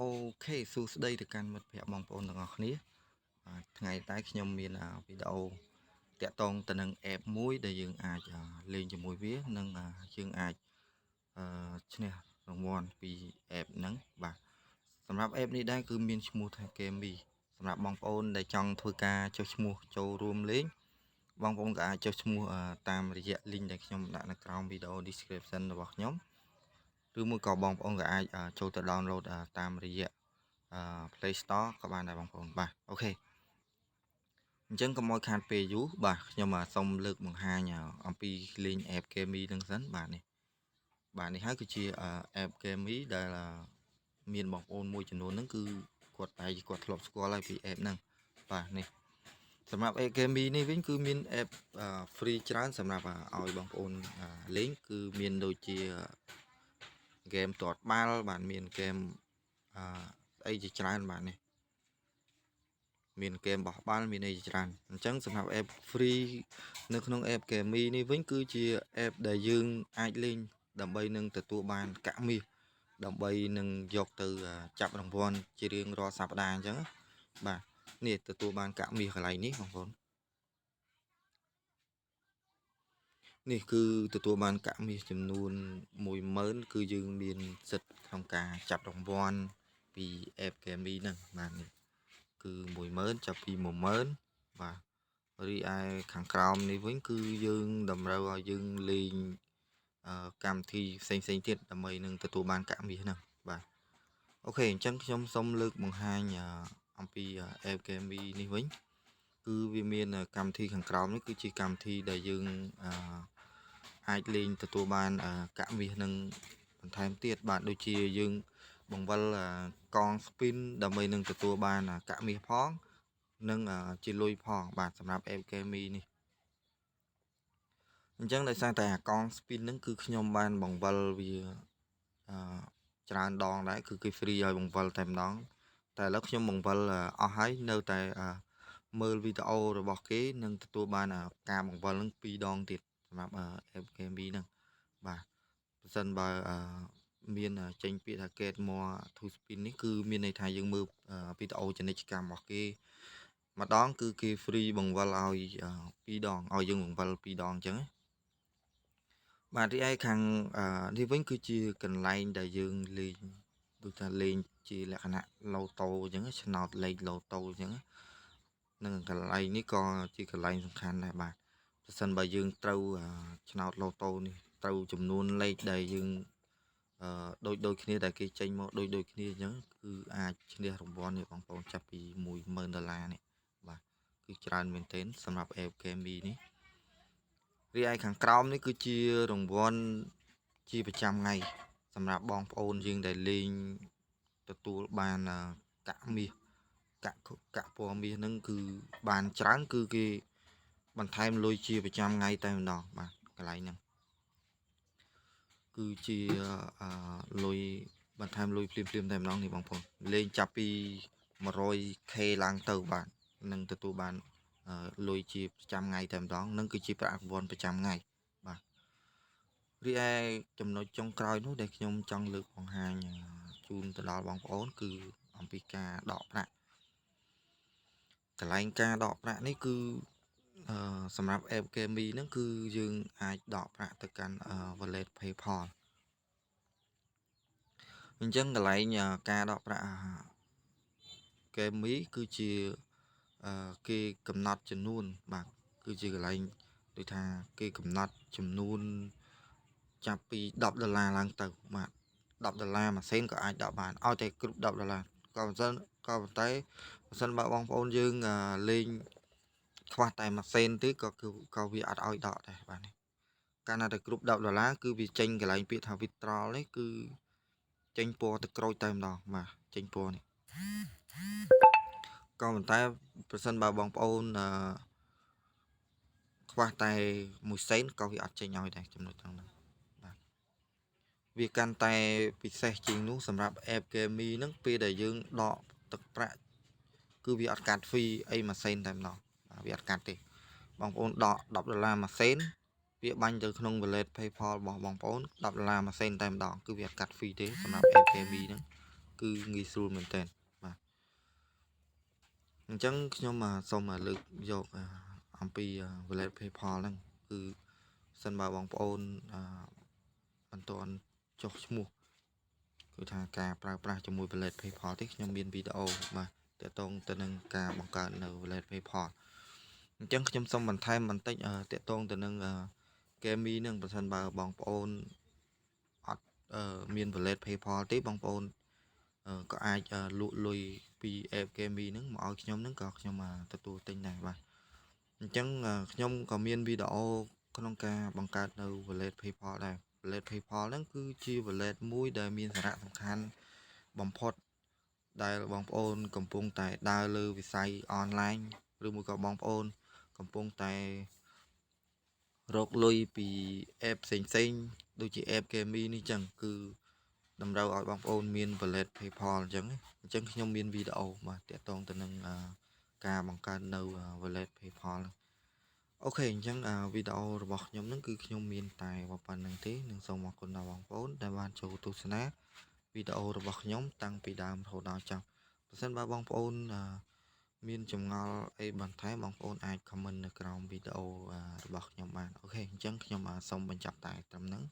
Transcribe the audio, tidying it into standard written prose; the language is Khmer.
Ok សួស្តីទៅកាន់មិត្តភ័ក្តិបងប្អូនទាំងអស់គ្នាថ្ងៃតែខ្ញុំមានវីដេអូតាក់ទងទៅនឹង app មួយដែលយើងអាចលេងជាមួយវានិងយើងអាចឈ្នះរង្វាន់ពី app ហ្នឹងបាទសម្រាប់ app នេះដែរគឺមានឈ្មោះថា Gamee សម្រាប់បងប្អូនដែលចង់ធ្វើការចុះឈ្មោះចូលរួមលេងបងប្អូនក៏អាចចុះឈ្មោះតាមរយៈ link ដែលខ្ញុំដាក់នៅក្រោមវីដេអូ description របស់ខ្ញុំឬមួយក៏បងប្អូនក៏អាចចូលទៅ download តាមរយៈPlay Store ក៏បានដែរបងប្អូនបាទអូខេអញ្ចឹងកុំឲ្យខាតពេលយូរបាទខ្ញុំសូមលើកបង្ហាញអំពីលេង app Gamee នឹងសិនបាទនេះហើយគឺជា app Gamee ដែលមានបងប្អូនមួយចំនួនហ្នឹងគឺគាត់តែគាត់ធ្លាប់ស្គាល់ហើយពី app ហ្នឹងបាទនេះសម្រាប់ app Gamee នេះវិញគឺមាន app free ច្រើនសម្រាប់ឲ្យបងប្អូនលេងគឺមានដូចជា game ទាត់បាល់បាទមាន game ស្អីជាច្រើនបាទនេះមានเกมបោះបាល់មានអីជាច្រើនអញ្ចឹងសម្រាប់ app free នៅក្នុង app Gamee នេះវិញគឺជា app ដែលយើងអាចលេងដើម្បីនឹងទទួលបានកាក់មាសដើម្បីនឹងយកទៅចាប់រង្វាន់ជារៀងរាល់សប្តាហ៍អញ្ចឹងបាទនេះទទួលបានកាក់មាសកន្លែងនេះបងប្អូននេះគឺទទួលបានកាក់មាសចំនួន10000គឺយើងមានសិទ្ធិក្នុងការចាប់រង្វាន់ពី app Gamee ហ្នឹងបាទនេះគឺ10000ចាប់ពី10000បាទរីឯខាងក្រោមនេះវិញគឺយើងតម្រូវឲ្យយើងលេងកម្មវិធីផ្សេងទៀតដើម្បីនឹងទទួលបានកាក់មាសហ្នឹងបាទអូខេអញ្ចឹងខ្ញុំសូមលើកបង្ហាញអំពី app Gamee នេះវិញគឺវាមានកម្មវិធីខាងក្រោមនេះគឺជាកម្មវិធីដែលយើងអាចលេងទទួលបានកាក់មាសនឹងបន្ថែមទៀតបាទដូចជាយើងបង្វិលកង spin ដើម្បីនឹងទទួលបានកាក់មាសផងនិងជាលុយផងបាទសម្រាប់ app Gamee នេះអញ្ចឹងដោយសារតែអាកង spin ហ្នឹងគឺខ្ញុំបានបង្វិលវាច្រើនដងដែរគឺគេ free ឲ្យបង្វិលតែម្ដងតែឥឡូវខ្ញុំបង្វិលអស់ហើយនៅតែមើលវីដេអូរបស់គេនឹងទទួលបានការបង្វិលហ្នឹង2ដងទៀតសម្រាប់ app Gamee ហ្នឹងបាទបើសិនបើមានចេញពាក្យថា get more to spin នេះគឺមានន័យថាយើងមើលវីដេអូពាណិជ្ជកម្មរបស់គេម្ដងគឺគេ free បង្វិលឲ្យ2ដងឲ្យយើងបង្វិល2ដងអញ្ចឹងបាទរីឯខាងនេះវិញគឺជាកន្លែងដែលយើងលេងដូចថាលេងជាលក្ខណៈឡូតូអញ្ចឹងឆ្នោតលេខឡូតូអញ្ចឹងនឹងកន្លែងនេះក៏ជាកន្លែងសំខាន់ដែរបាទប្រសិនបើយើងត្រូវឆ្នោតឡូតូនេះត្រូវចំនួនលេខដែលយើងដូចគ្នាដែលគេចេញមកដូចគ្នាអញ្ចឹងគឺអាចឈ្នះរង្វាន់នេះបងប្អូនចាប់ពី$10000នេះបាទគឺច្រើនមែនទែនសម្រាប់ app Gamee នេះរីឯខាងក្រោមនេះគឺជារង្វាន់ជាប្រចាំថ្ងៃសម្រាប់បងប្អូនយើងដែលលេងទទួលបានកាក់មាសកាក់ពណ៌មាសហ្នឹងគឺបានច្រើនគឺគេបន្ថែមលុយជាប្រចាំថ្ងៃតែម្ដងបាទកន្លែងហ្នឹងគឺជាលុយបន្ថែមលុយភ្លាមតែម្ដងនេះបងប្អូនលេងចាប់ពី 100k ឡើងទៅបាទនឹងទទួលបានលុយជាប្រចាំថ្ងៃតែម្ដងនឹងគឺជាប្រាក់រង្វាន់ប្រចាំថ្ងៃបាទរីឯចំណុចចុងក្រោយនោះដែលខ្ញុំចង់លើកបង្ហាញជូនទៅដល់បងប្អូនគឺអំពីការដកប្រាក់កន្លែងការដកប្រាក់នេះគឺសម្រាប់ app Gamee ហ្នឹងគឺយើងអាចដកប្រាក់ទៅកាន់ wallet PayPal អញ្ចឹងកន្លែងការដកប្រាក់ Gamee គឺជាគេកំណត់ចំនួនបាទគឺជាកន្លែងដូចថាគេកំណត់ចំនួនចាប់ពី$10ឡើងទៅបាទ$10មួយសេនក៏អាចដកបានឲ្យតែគ្រប់$10ក៏ប៉ុន្តែបើសិនបើបងប្អូនយើងលេងខ្វះតែមួយសេនទេក៏វាអត់ឲ្យដកដែរបាទនេះកាលណាតែគ្រប់$10គឺវាចេញកន្លែងពាក្យថា withdrawal នេះគឺចេញពណ៌ទឹកក្រូចតែម្ដងបាទចេញពណ៌នេះក៏ប៉ុន្តែប្រសិនបើបងប្អូនខ្វះតែ1សេនក៏វាអត់ចេញឲ្យដែរចំណុចហ្នឹងបាទវាកាន់តែពិសេសជាងនោះសម្រាប់ app Gamee ហ្នឹងពេលដែលយើងដកទឹកប្រាក់គឺវាអត់កាត់ fee អីមួយសេនតែម្ដងវាអត់កាត់ទេបងប្អូនដក$10មួយសេនវាបាញ់ទៅក្នុង wallet PayPal របស់បងប្អូន$10មួយសេនតែម្ដងគឺវាអត់កាត់ fee ទេសម្រាប់ app Gamee ហ្នឹង cứ nghi sưu mình tên mà chẳng nhưng mà sau mà lực dọc ông pi wallet PayPal năng cứ sân bà bóng ôn an toàn cho mua cứ thà cả pra cho mùi wallet PayPal tích nhưng biên video mà để tông tên nâng cả bằng cả nở wallet PayPal chẳng trong xong mình thay mình tích để tông tên nâng Kemi nâng bản thân bà bóng ôn miền wallet PayPal tích bóng ôn có ai lụi lùi pi app Kemi nâng mà ở nhóm nâng cọt nhưng mà tôi tin này bà chẳng nhóm có miền video con ca bằng cả nở wallet PayPal này wallet PayPal nâng cứ chia wallet mũi đời miền sản phẩm khăn bóng phốt đại bóng ôn cầm pung tại đa lư vì say online rồi một cái bóng ôn cầm pung tại rốt lùi vì app xinh đôi chị app Kemi ní chẳng cứ đâm đầu ở bóng ôn miền wallet PayPal chẳng nhóm miền video mà để tông từ nâng ca bằng ca nâu wallet PayPal ok chẳng videoរបស់ខ្ញុំនឹងគឺខ្ញុំមានតែប៉ុណ្្នឹងទេនឹងសូមអរគុណដល់បងប្អូនដែលបានចូលទស្សនាវីដេអូរបស់ខ្ញុំតាំងពីដើមរហូតដល់ចប់បើសិនបើបងប្អូនមានចម្ងល់អីបន្ថែមបងប្អូនអាច comment នៅក្រោមវីដេអូរបស់ខ្ញុំបានអូខេអញ្ចឹងខ្ញុំសូមបញ្ចប់តែត្រឹមហ្នឹង